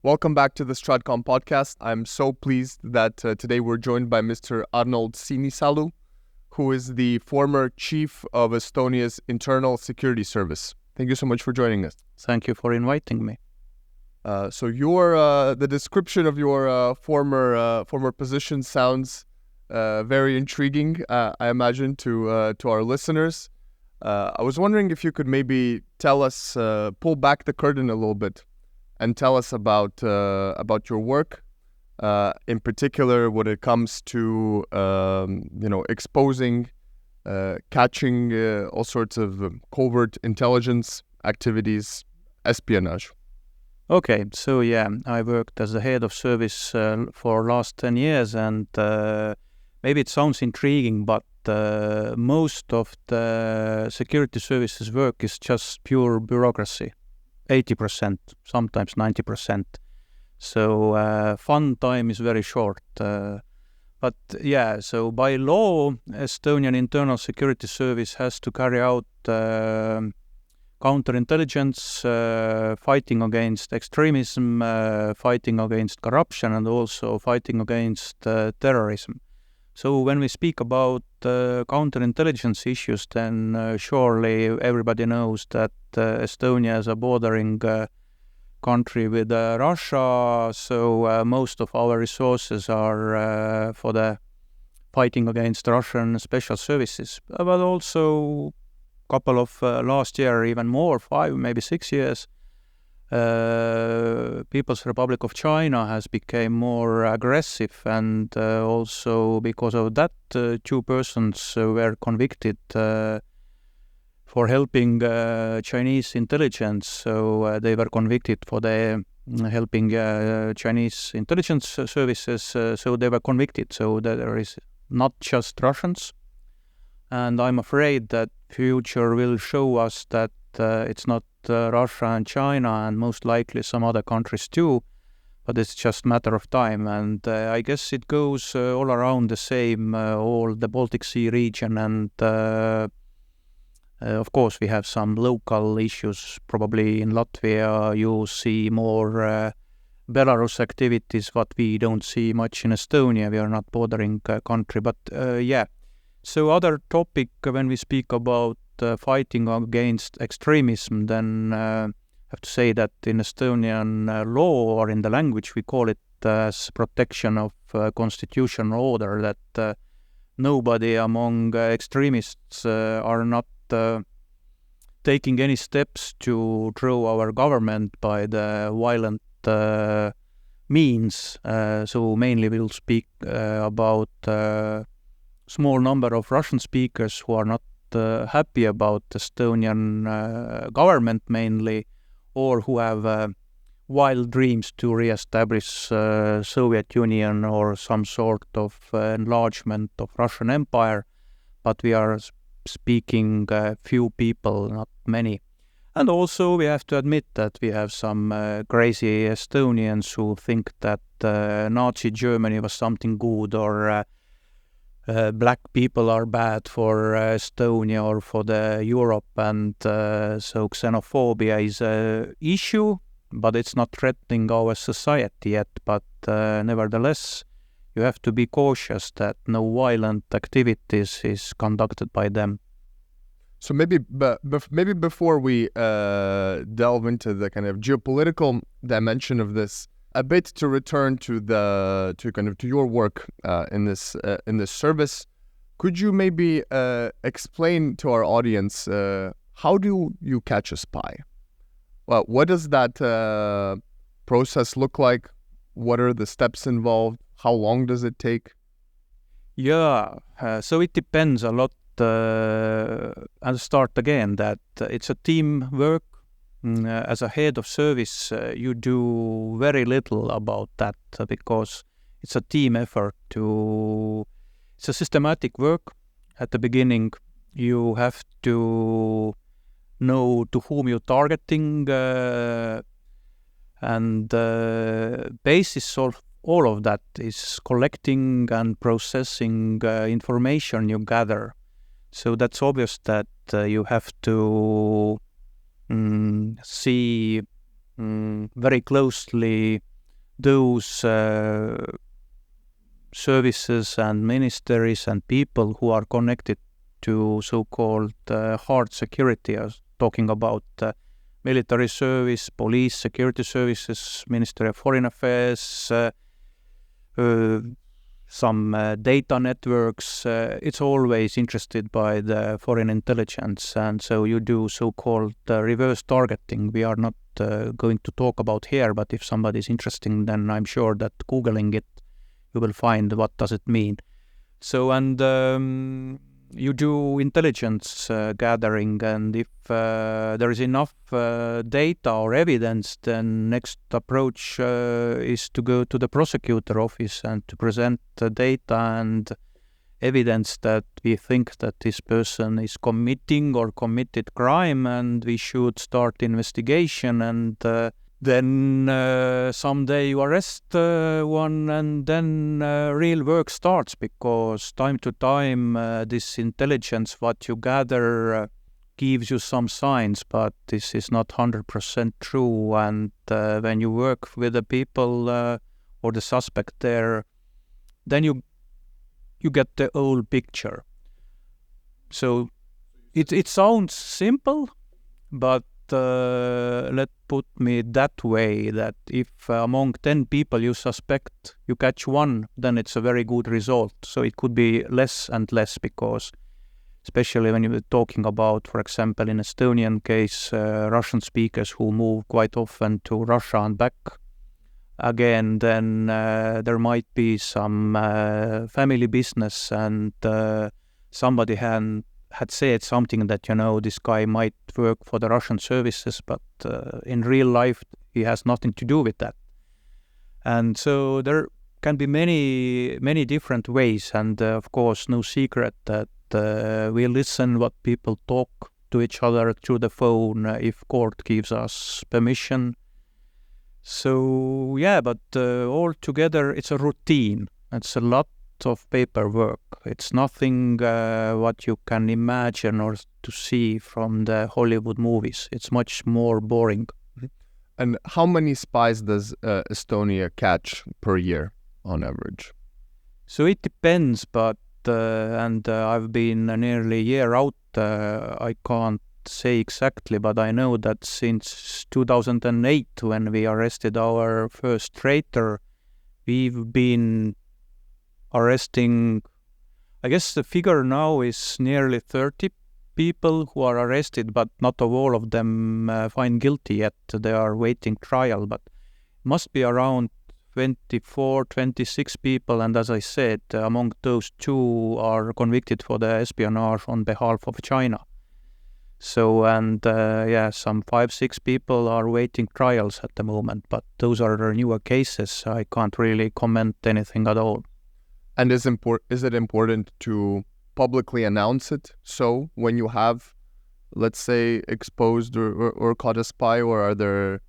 Welcome back to the Stratcom podcast. I'm so pleased that today we're joined by Mr. Arnold Sinisalu, who is the former chief of Estonia's Internal Security Service. Thank you so much for joining us. Thank you for inviting me. So the description of your former position sounds very intriguing, I imagine, to our listeners. I was wondering if you could maybe tell us, pull back the curtain a little bit, and tell us about your work, in particular when it comes to exposing, catching all sorts of covert intelligence activities, espionage. Okay, so I worked as the head of service for last 10 years, and maybe it sounds intriguing, but most of the security services work is just pure bureaucracy, 80%, sometimes 90%. So fun time is very short. So by law, Estonian Internal Security Service has to carry out counterintelligence, fighting against extremism, fighting against corruption, and also fighting against terrorism. So when we speak about counterintelligence issues, then surely everybody knows that Estonia is a bordering country with Russia, so most of our resources are for the fighting against Russian special services, but also couple of last year, even more, 5, maybe 6 years, People's Republic of China has become more aggressive, and also because of that, 2 persons were convicted for helping Chinese intelligence. So they were convicted for helping Chinese intelligence services. So they were convicted. So there is not just Russians. And I'm afraid that future will show us that it's not Russia and China, and most likely some other countries too, but it's just a matter of time. And I guess it goes all around the same, all the Baltic Sea region, and of course we have some local issues. Probably in Latvia you see more Belarus activities, but we don't see much in Estonia. We are not bordering country, but So other topic, when we speak about fighting against extremism, then I have to say that in Estonian law, or in the language, we call it as protection of constitutional order, that nobody among extremists are not taking any steps to throw our government by the violent means. So mainly we'll speak about small number of Russian speakers who are not happy about Estonian government mainly, or who have wild dreams to re-establish Soviet Union or some sort of enlargement of Russian Empire. But we are speaking few people, not many. And also we have to admit that we have some crazy Estonians who think that Nazi Germany was something good, or black people are bad for Estonia or for the Europe, and so xenophobia is an issue, but it's not threatening our society yet. But nevertheless, you have to be cautious that no violent activities is conducted by them. So maybe before we delve into the kind of geopolitical dimension of this, a bit to return to your work in this service, could you maybe explain to our audience how do you catch a spy? Well, what does that process look like? What are the steps involved? How long does it take? So it depends a lot. I'll start again that it's a team work. As a head of service, you do very little about that because it's a team effort. It's a systematic work. At the beginning, you have to know to whom you're targeting, and basis of all of that is collecting and processing information you gather. So that's obvious that you have to see very closely those services and ministries and people who are connected to so-called hard security, talking about military service, police, security services, Ministry of Foreign Affairs, some data networks. It's always interested by the foreign intelligence, and so you do so-called reverse targeting. We are not going to talk about here, but if somebody is interested, then I'm sure that Googling it, you will find what does it mean. So, and you do intelligence gathering, and if there is enough data or evidence, then next approach is to go to the prosecutor office and to present the data and evidence that we think that this person is committing or committed crime, and we should start investigation, and then someday you arrest one, and then real work starts, because time to time this intelligence, what you gather, gives you some signs, but this is not 100% true. And when you work with the people or the suspect there, then you get the whole picture. So it sounds simple, but let put me that way, that if among 10 people you suspect, you catch one, then it's a very good result. So it could be less and less, because especially when you're talking about, for example, in Estonian case, Russian speakers who move quite often to Russia and back again, then there might be some family business, and somebody had said something that, this guy might work for the Russian services, but in real life he has nothing to do with that. And so there can be many different ways, and of course no secret that we listen what people talk to each other through the phone if court gives us permission. So yeah, but altogether it's a routine. It's a lot of paperwork. It's nothing what you can imagine or to see from the Hollywood movies. It's much more boring. And how many spies does Estonia catch per year on average? So it depends, but and I've been nearly a year out. I can't say exactly, but I know that since 2008, when we arrested our first traitor, we've been arresting, I guess the figure now is nearly 30 people who are arrested, but not all of them found guilty yet. They are waiting trial, but must be around 24, 26 people, and as I said, among those 2 are convicted for the espionage on behalf of China. So, and some 5-6 people are waiting trials at the moment, but those are newer cases. I can't really comment anything at all. And is it important to publicly announce it? So when you have, let's say, exposed or caught a spy, or are there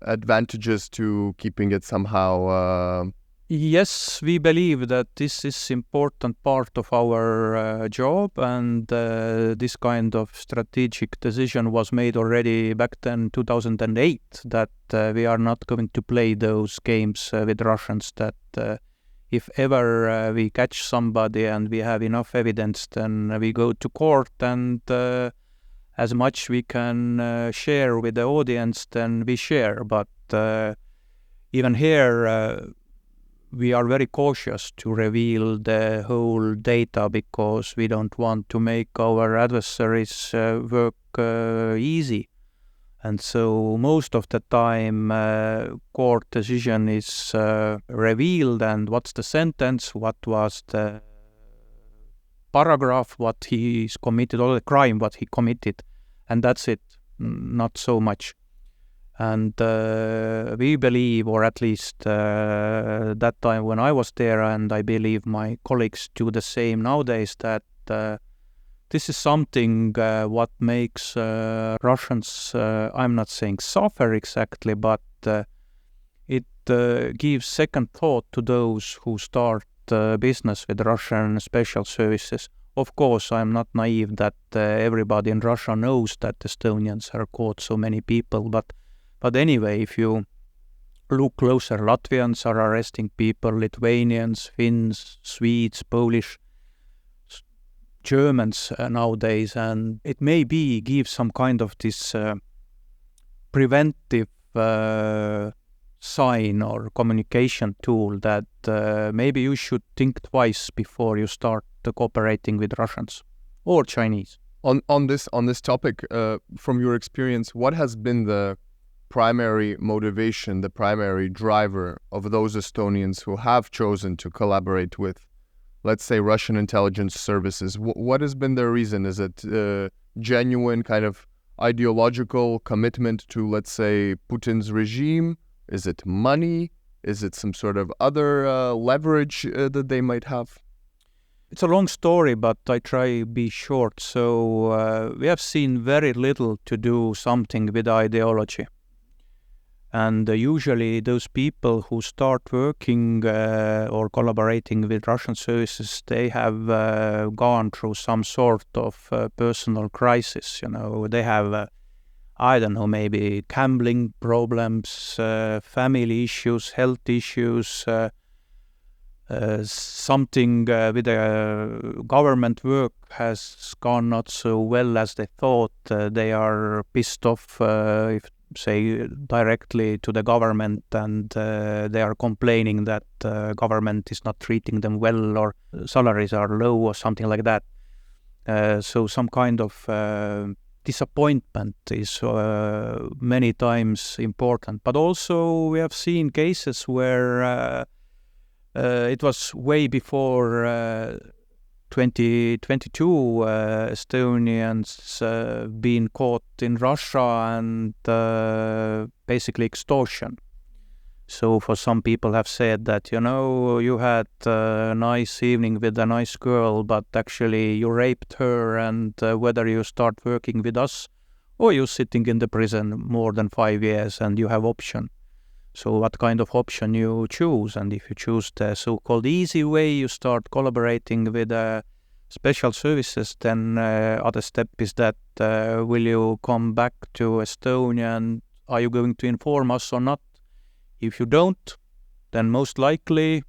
advantages to keeping it somehow? Yes, we believe that this is important part of our job, and this kind of strategic decision was made already back then, 2008, that we are not going to play those games with Russians, that if ever we catch somebody and we have enough evidence, then we go to court, and as much we can share with the audience, then we share. But even here, we are very cautious to reveal the whole data, because we don't want to make our adversaries work easy. And so most of the time, court decision is revealed, and what's the sentence, what was the paragraph, what he's committed, or the crime, what he committed, and that's it, not so much. And we believe, or at least that time when I was there, and I believe my colleagues do the same nowadays, that this is something what makes Russians, I'm not saying suffer exactly, but it gives second thought to those who start business with Russian special services. Of course, I'm not naive that everybody in Russia knows that Estonians have caught so many people, but anyway, if you Look closer, Latvians are arresting people, Lithuanians, Finns, Swedes, Polish, Germans nowadays, and it maybe gives some kind of this preventive sign or communication tool that maybe you should think twice before you start cooperating with Russians or Chinese. On this topic, from your experience, what has been the primary motivation, the primary driver of those Estonians who have chosen to collaborate with, let's say, Russian intelligence services? What has been their reason? Is it genuine kind of ideological commitment to, let's say, Putin's regime? Is it money? Is it some sort of other leverage that they might have? It's a long story, but I try to be short. So we have seen very little to do something with ideology. And usually those people who start working or collaborating with Russian services, they have gone through some sort of personal crisis. They have, I don't know, maybe gambling problems, family issues, health issues, something with the government work has gone not so well as they thought. They are pissed off, say, directly to the government, and they are complaining that government is not treating them well, or salaries are low, or something like that. So some kind of disappointment is many times important. But also we have seen cases where it was way before 2022 Estonians being caught in Russia and basically extortion. So for some people have said that, you had a nice evening with a nice girl, but actually you raped her, and whether you start working with us or you're sitting in the prison more than 5 years and you have option. So what kind of option you choose? And if you choose the so-called easy way, you start collaborating with special services, then other step is that will you come back to Estonia and are you going to inform us or not? If you don't, then most likely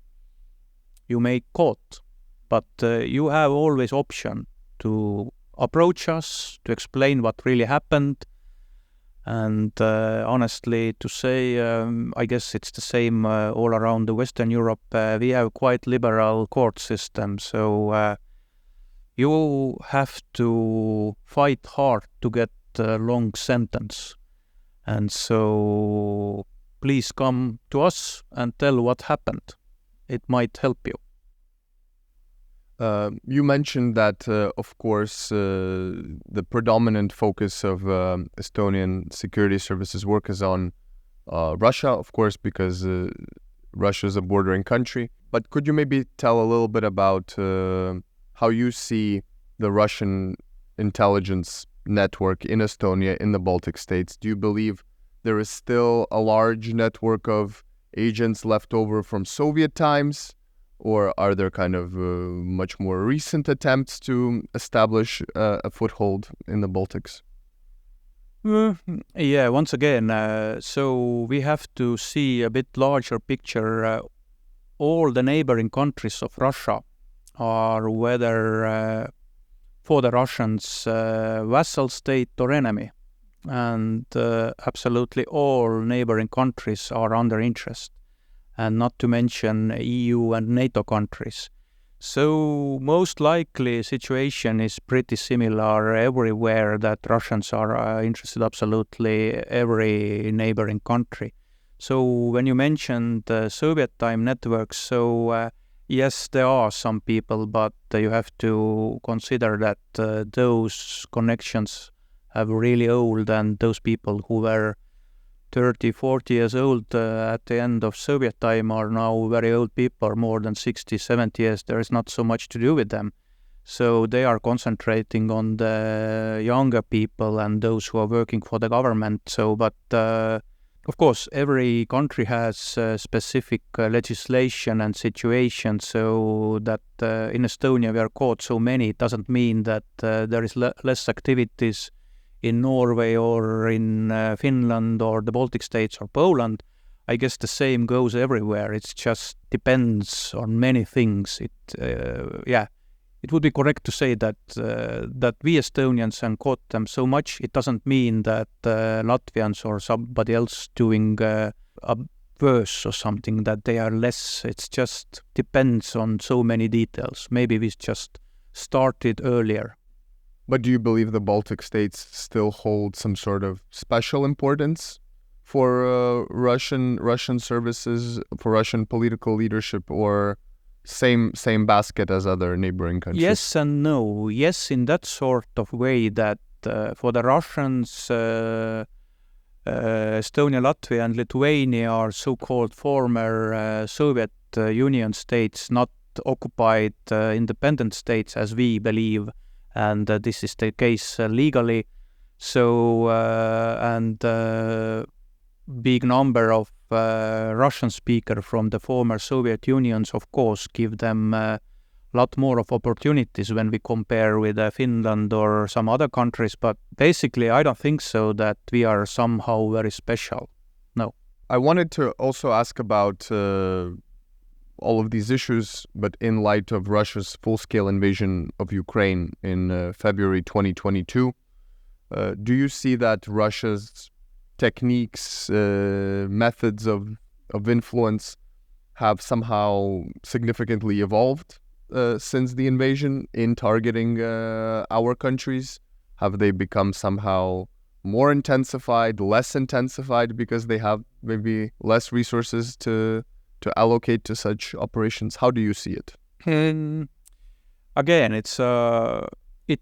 you may caught. But you have always option to approach us, to explain what really happened. And honestly, to say, I guess it's the same all around the Western Europe. We have quite liberal court system, so you have to fight hard to get a long sentence. And so please come to us and tell what happened. It might help you. You mentioned that, of course, the predominant focus of Estonian security services work is on Russia, of course, because Russia is a bordering country. But could you maybe tell a little bit about how you see the Russian intelligence network in Estonia, in the Baltic states? Do you believe there is still a large network of agents left over from Soviet times? Or are there kind of much more recent attempts to establish a foothold in the Baltics? Yeah, once again, so we have to see a bit larger picture. All the neighboring countries of Russia are whether for the Russians vassal state or enemy. And absolutely all neighboring countries are under interest. And not to mention EU and NATO countries. So most likely situation is pretty similar everywhere, that Russians are interested absolutely every neighboring country. So when you mentioned the Soviet time networks, so yes, there are some people, but you have to consider that those connections are really old, and those people who were 30, 40 years old at the end of Soviet time are now very old people, more than 60, 70 years. There is not so much to do with them. So they are concentrating on the younger people and those who are working for the government. So, but of course, every country has specific legislation and situation, so that in Estonia we are caught so many. It doesn't mean that there is less activities in Norway or in Finland or the Baltic states or Poland. I guess the same goes everywhere. It just depends on many things. It would be correct to say that that we Estonians caught them so much. It doesn't mean that Latvians or somebody else doing a worse or something, that they are less. It just depends on so many details. Maybe we just started earlier. But do you believe the Baltic states still hold some sort of special importance for Russian services, for Russian political leadership, or same basket as other neighboring countries? Yes and no. Yes, in that sort of way that for the Russians, Estonia, Latvia, and Lithuania are so-called former Soviet Union states, not occupied independent states as we believe, and this is the case legally. So, big number of Russian speakers from the former Soviet Unions, of course, give them a lot more of opportunities when we compare with Finland or some other countries. But basically, I don't think so that we are somehow very special. No. I wanted to also ask about all of these issues, but in light of Russia's full-scale invasion of Ukraine in February 2022, do you see that Russia's techniques, methods of influence have somehow significantly evolved since the invasion in targeting our countries? Have they become somehow more intensified, less intensified because they have maybe less resources to allocate to such operations? How do you see it? Again, it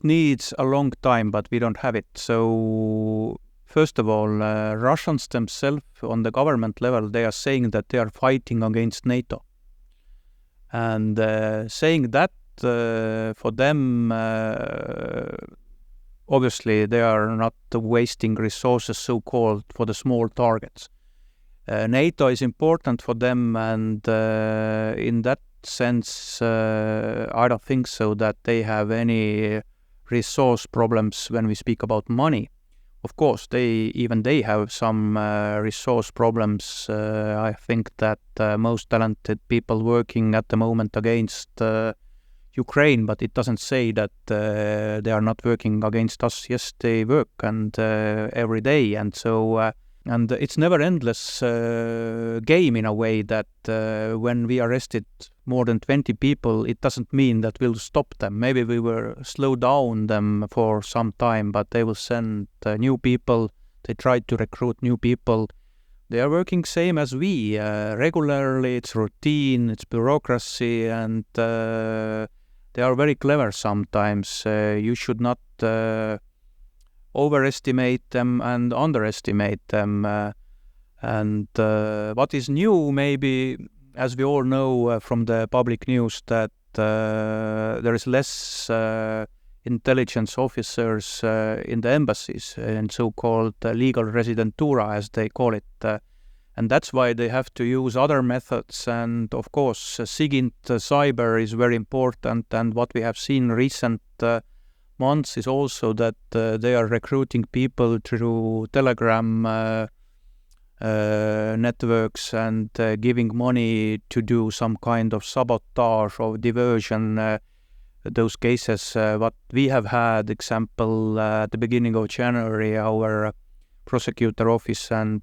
needs a long time, but we don't have it. So first of all, Russians themselves on the government level, they are saying that they are fighting against NATO. And saying that for them, obviously they are not wasting resources so-called for the small targets. NATO is important for them, and in that sense, I don't think so that they have any resource problems when we speak about money. Of course, they have some resource problems. I think that most talented people working at the moment against Ukraine, but it doesn't say that they are not working against us. Yes, they work and every day, and so and it's never endless game in a way that when we arrested more than 20 people, it doesn't mean that we'll stop them. Maybe we will slow down them for some time, but they will send new people. They try to recruit new people. They are working same as we, regularly. It's routine, it's bureaucracy, and they are very clever sometimes. You should not overestimate them and underestimate them. And what is new, maybe, as we all know from the public news, that there is less intelligence officers in the embassies and so-called legal residentura, as they call it. And that's why they have to use other methods. And of course, SIGINT cyber is very important. And what we have seen recent months is also that they are recruiting people through Telegram networks and giving money to do some kind of sabotage or diversion. Those cases, what we have had, example, at the beginning of January, our prosecutor office and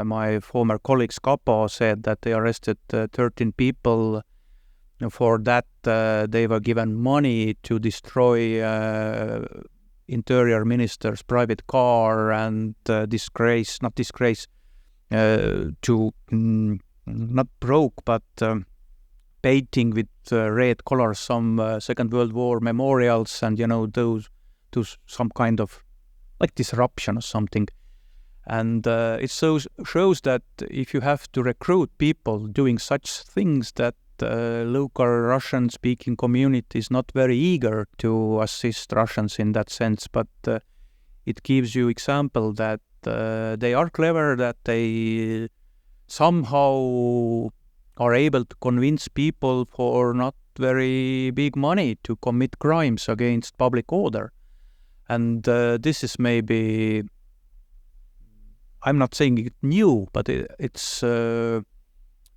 my former colleagues, Kapo, said that they arrested 13 people. For that, they were given money to destroy interior minister's private car and not broke, but painting with red colors some Second World War memorials, and those some kind of like disruption or something. And it shows that if you have to recruit people doing such things, that local Russian-speaking community is not very eager to assist Russians in that sense, but it gives you example that they are clever, that they somehow are able to convince people for not very big money to commit crimes against public order. And this is maybe, I'm not saying it new, but it's a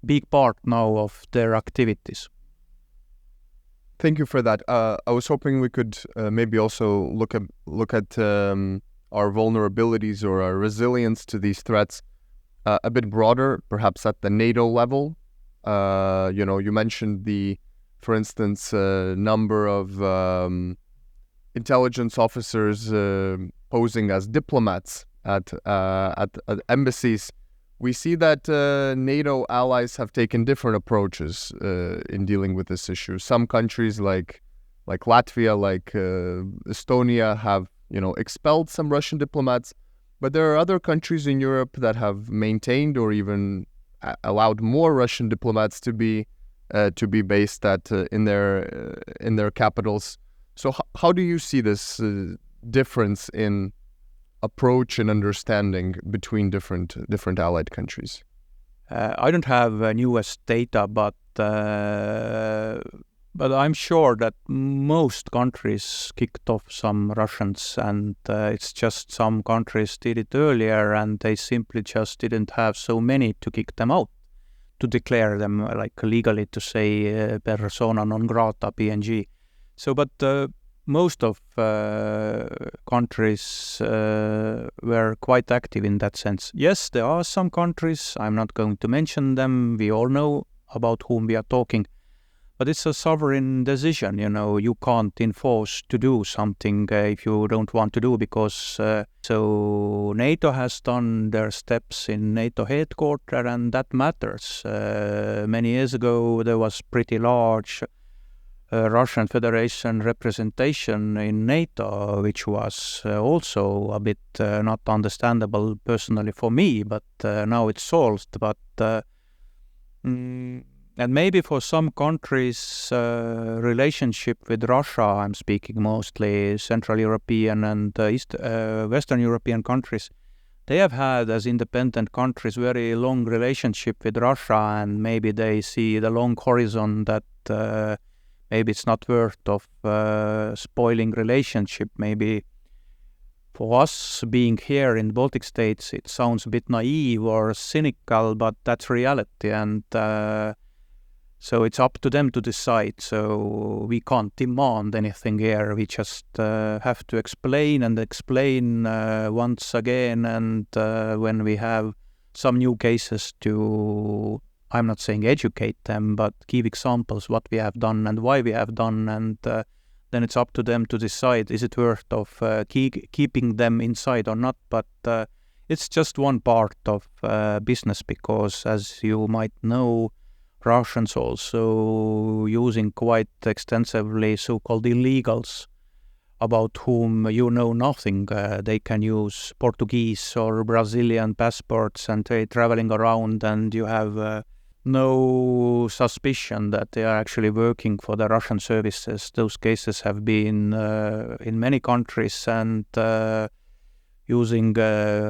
big part now of their activities. Thank you for that. I was hoping we could maybe also look at our vulnerabilities or our resilience to these threats a bit broader, perhaps at the NATO level. You mentioned for instance, number of intelligence officers posing as diplomats at embassies. We see that NATO allies have taken different approaches in dealing with this issue. Some countries like Latvia, like Estonia, have expelled some Russian diplomats, but there are other countries in Europe that have maintained or even allowed more Russian diplomats to be based in their capitals. So how do you see this difference in approach and understanding between different allied countries? I don't have newest data, but I'm sure that most countries kicked off some Russians, and it's just some countries did it earlier, and they simply just didn't have so many to kick them out, to declare them like legally, to say persona non grata, PNG. So, but most of countries were quite active in that sense. Yes, there are some countries, I'm not going to mention them, we all know about whom we are talking, but it's a sovereign decision, you can't enforce to do something if you don't want to do, because so NATO has done their steps in NATO headquarters, and that matters. Many years ago there was pretty large Russian Federation representation in NATO, which was also a bit not understandable personally for me, but now it's solved. But and maybe for some countries, relationship with Russia, I'm speaking mostly Central European and Western European countries, they have had, as independent countries, very long relationship with Russia, and maybe they see the long horizon that maybe it's not worth of spoiling relationship. Maybe for us being here in the Baltic states, it sounds a bit naive or cynical, but that's reality. And so it's up to them to decide. So we can't demand anything here. We just have to explain once again. And when we have some new cases to, I'm not saying educate them, but give examples what we have done and why we have done, and then it's up to them to decide, is it worth of keeping them inside or not. But it's just one part of business, because as you might know, Russians also using quite extensively so-called illegals about whom you know nothing. They can use Portuguese or Brazilian passports, and they're traveling around, and you have no suspicion that they are actually working for the Russian services. Those cases have been in many countries, and using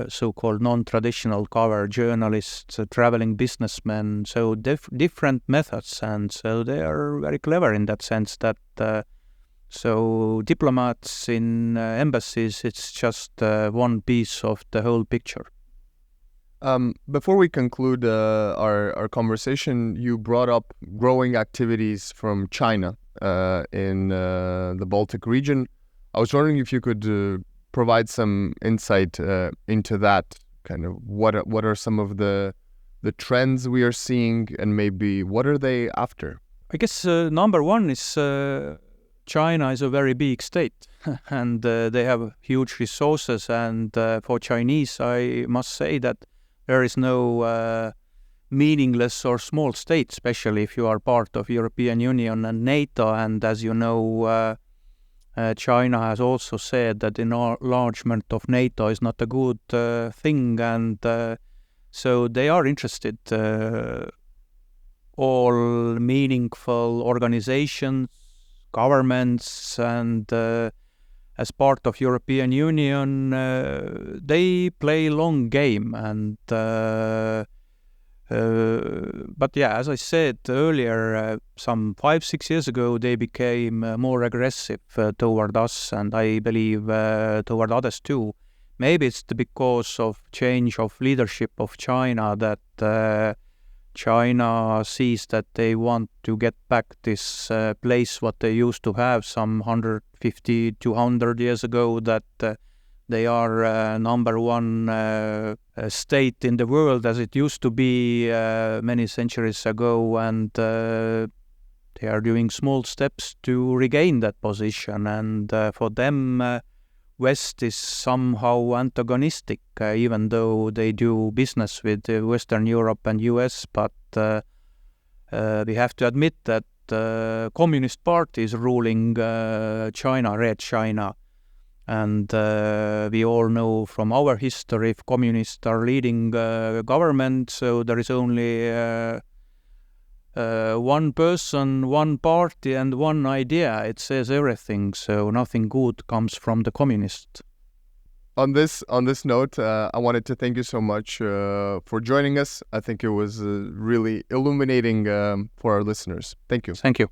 so-called non-traditional cover, journalists, traveling businessmen, so different methods, and so they are very clever in that sense that so diplomats in embassies, it's just one piece of the whole picture. Before we conclude our conversation, you brought up growing activities from China in the Baltic region. I was wondering if you could provide some insight into that. Kind of what are some of the trends we are seeing, and maybe what are they after? I guess number one is China is a very big state, and they have huge resources. And for Chinese, I must say that there is no meaningless or small state, especially if you are part of European Union and NATO. And as you know, China has also said that enlargement of NATO is not a good thing, and so they are interested. All meaningful organizations, governments, and as part of European Union, they play long game. And but yeah, as I said earlier, some 5-6 years ago, they became more aggressive toward us, and I believe toward others too. maybe it's because of change of leadership of China that China sees that they want to get back this place what they used to have some 150, 200 years ago, that they are number one state in the world as it used to be many centuries ago, and they are doing small steps to regain that position. And for them, West is somehow antagonistic, even though they do business with Western Europe and US. But we have to admit that Communist Party is ruling China, Red China. And we all know from our history, if communists are leading government, so there is only one person, one party, and one idea. It says everything, so nothing good comes from the communists. On this note, I wanted to thank you so much for joining us. I think it was really illuminating for our listeners. Thank you. Thank you.